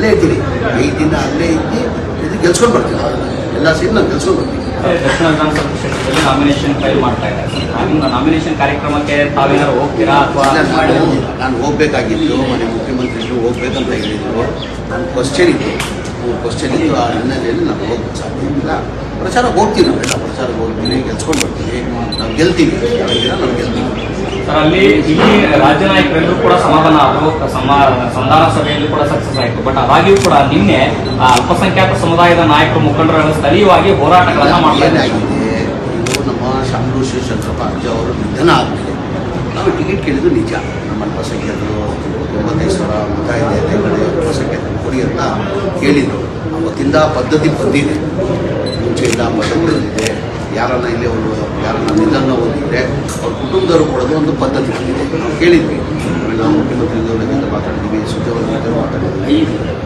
ಅಲ್ಲೇ ಇದ್ದೀನಿ, 5 ದಿನ ಅಲ್ಲೇ ಇದ್ದು ಇದು ಗೆಲ್ಸ್ಕೊಂಡು ಬರ್ತೀನಿ. ಎಲ್ಲ ಸೇರಿ ನಾನು ಗೆಲ್ಸ್ಕೊಂಡು ಬರ್ತೀನಿ. ದಕ್ಷಿಣ ವಿಧಾನಸಭಾ ಕ್ಷೇತ್ರದಲ್ಲಿ ನಾಮಿನೇಷನ್ ಫೈಲ್ ಮಾಡ್ತಾ ಇದ್ದಾರೆ. ನಾಮಿನೇಷನ್ ಕಾರ್ಯಕ್ರಮಕ್ಕೆ ತಾವೇನಾದ್ರು ಹೋಗ್ತೀರಾ ಅಥವಾ? ನಾನು ಹೋಗ್ಬೇಕಾಗಿತ್ತು, ಮನೆ ಮುಖ್ಯಮಂತ್ರಿಗಳು ಹೋಗ್ಬೇಕಂತ ಹೇಳಿದ್ರು. ನಾನು ಕ್ವಶ್ಚನ್ ಇತ್ತು ಆ ಹಿನ್ನೆಲೆಯಲ್ಲಿ ನಾನು ಹೋಗಕ್ಕೆ ಸಾಧ್ಯ ಇಲ್ಲ. ಪ್ರಚಾರಕ್ಕೆ ಹೋಗ್ತೀನಿ, ನಾವೆಲ್ಲ ಪ್ರಚಾರಕ್ಕೆ ಹೋಗ್ತೀನಿ, ಗೆಲ್ಸ್ಕೊಂಡು ಬರ್ತೀನಿ. ನಾವು ಗೆಲ್ತೀವಿ, ನಾವು ಗೆಲ್ತೀವಿ. ಸರ್, ಅಲ್ಲಿ ಇಲ್ಲಿ ರಾಜ್ಯ ನಾಯಕರೆಲ್ಲರೂ ಕೂಡ ಸಮಾಧಾನ ಆದರು, ಸಂಧಾನ ಸಭೆಯಲ್ಲಿ ಕೂಡ ಸಕ್ಸಸ್ ಆಯಿತು. ಬಟ್ ಅದಾಗಿಯೂ ಕೂಡ ನಿನ್ನೆ ಅಲ್ಪಸಂಖ್ಯಾತ ಸಮುದಾಯದ ನಾಯಕರು ಮುಖಂಡರು ಸ್ಥಳೀಯವಾಗಿ ಹೋರಾಟಗಳನ್ನ ಮಾಡ್ತಾರೆ. ಇದು ನಮ್ಮ ಶಾಮನೂರು ಶಿವಶಂಕರಪ್ಪ ಅಜ್ಜ ಅವರು ನಿಧನ ಆದಮೇಲೆ ನಾವು ಟಿಕೆಟ್ ಕೇಳಿದ್ದು ನಿಜ. ನಮ್ಮ ಅಲ್ಪಸಂಖ್ಯಾತರು 95,000 ಮತ ಇದೆ, ಕಡೆ ಅಲ್ಪಸಂಖ್ಯಾತರು ಕೊಡಿ ಅಂತ ಕೇಳಿದ್ರು. ಅವತ್ತಿಂದ ಪದ್ಧತಿ ಬಂದಿದೆ, ಮುಂಚೆಯಿಂದ ಪದ್ಧತಿ ಬಂದಿದೆ. ಯಾರನ್ನ ಇಲ್ಲಿ ಅವರು ಯಾರನ್ನ ನಿಧನ ಓದಿದ್ರೆ ಅವ್ರ ಕುಟುಂಬದವರು ಕೊಡೋದು ಒಂದು ಪದ್ಧತಿ ಬಂದಿದೆ. ನಾವು ಕೇಳಿದ್ವಿ, ನಾವು ಮುಖ್ಯಮಂತ್ರಿಗಳ ಜೊತೆ ಮಾತಾಡಿದ್ವಿ, ಸುದ್ದಿಯವರ ಜೊತೆ ಮಾತಾಡಿದ್ವಿ,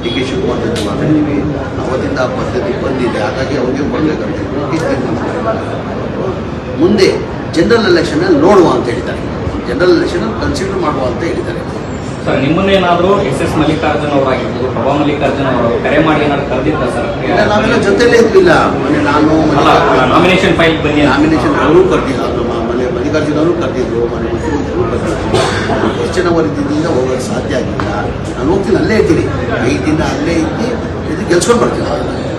ಡಿ ಕೆ ಶಿವಕುಮಾರ್ ಜೊತೆ ಮಾತಾಡಿದ್ವಿ. ಅವತ್ತಿಂದ ಪದ್ಧತಿ ಬಂದಿದೆ, ಹಾಗಾಗಿ ಅವ್ರಿಗೆ ಕೊಡಬೇಕಂತ ಮುಂದೆ ಜನರಲ್ ಎಲೆಕ್ಷನಲ್ಲಿ ನೋಡುವ ಅಂತ ಹೇಳಿದ್ದಾರೆ. ಜನರಲ್ ಎಲೆಕ್ಷನ್ ಕನ್ಸಿಡರ್ ಮಾಡುವ ಅಂತ ಹೇಳಿದ್ದಾರೆ. ಸರ್, ನಿಮ್ಮನ್ನೇನಾದರೂ SS ಮಲ್ಲಿಕಾರ್ಜುನ್ ಅವರಾಗಿರ್ಬೋದು, ಪ್ರಭಾ ಮಲ್ಲಿಕಾರ್ಜುನ್ ಅವರು ಕರೆ ಮಾಡಿ ಏನಾದ್ರು ಕರೆದಿದ್ದ ಸರ್? ನಾವೆಲ್ಲ ಜೊತೆಲೇ ಇದ್ವಿಲ್ಲ. ಮೊನ್ನೆ ನಾನು ನಾಮಿನೇಷನ್ ಫೈಲ್ ಬನ್ನಿ, ನಾಮಿನೇಷನ್ ಅವರು ಕರೆದಿಲ್ಲ, ಮನೆ ಮಲ್ಲಿಕಾರ್ಜುನ್ ಅವರು ಕರೆದಿದ್ರು, ಮನೆ ಮುಖ್ಯಮಂತ್ರಿಗಳು ಕರೆದಿದ್ರು. ಕ್ವಶ್ಚನ್ ಅವರ್ ಇದ್ದಿದ್ದರಿಂದ ಹೋಗೋಕ್ಕೆ ಸಾಧ್ಯ ಆಗಿಲ್ಲ. ನಾನು ಹೋಗ್ತೀನಿ, ಅಲ್ಲೇ ಇದ್ದೀನಿ, 5 ದಿನ ಅಲ್ಲೇ ಇದ್ದು ಇದು ಗೆಲ್ಸ್ಕೊಂಡು ಬರ್ತೀನಿ.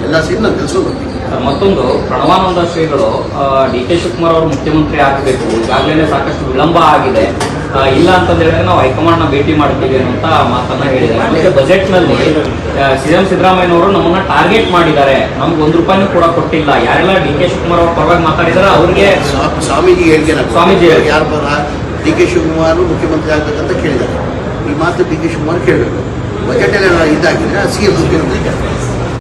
ಎಲ್ಲ ಸೇರಿ ನಾನು ಗೆಲ್ಸ್ಕೊಂಡು ಬರ್ತೀನಿ. ಮತ್ತೊಂದು ಪ್ರಣವಾನಂದ ಶ್ರೀಗಳು DK ಶಿವಕುಮಾರ್ ಅವರು ಮುಖ್ಯಮಂತ್ರಿ ಆಗಬೇಕು, ಈಗಾಗಲೇ ಸಾಕಷ್ಟು ವಿಳಂಬ ಆಗಿದೆ, ಇಲ್ಲ ಅಂತಂದ್ರೆ ನಾವು ಹೈಕಮಾಂಡ್ನ ಭೇಟಿ ಮಾಡ್ತೀವಿ ಅಂತ ಮಾತನ್ನ ಹೇಳಿದ್ದಾರೆ. ಬಜೆಟ್ ನಲ್ಲಿ CM ಸಿದ್ದರಾಮಯ್ಯನವರು ನಮ್ಮನ್ನ ಟಾರ್ಗೆಟ್ ಮಾಡಿದ್ದಾರೆ, ನಮ್ಗೆ ₹1 ಕೂಡ ಕೊಟ್ಟಿಲ್ಲ. ಯಾರೆಲ್ಲ DK ಶಿವಕುಮಾರ್ ಅವ್ರ ಪರವಾಗಿ ಮಾತಾಡಿದಾರೆ ಅವ್ರಿಗೆ ಸ್ವಾಮೀಜಿ ಹೇಳಿಕೆ, ಸ್ವಾಮೀಜಿ ಯಾರ ಪರ DK ಶಿವಕುಮಾರ್ ಮುಖ್ಯಮಂತ್ರಿ ಆಗ್ಬೇಕಂತ ಕೇಳಿದ್ದಾರೆ. ಈ ಮಾತು DK ಶಿವಕುಮಾರ್ ಕೇಳಬೇಕು. ಬಜೆಟ್ ಎಲ್ಲ ಇದಾಗಿದ್ರೆ CM ಮುಖ್ಯಮಂತ್ರಿ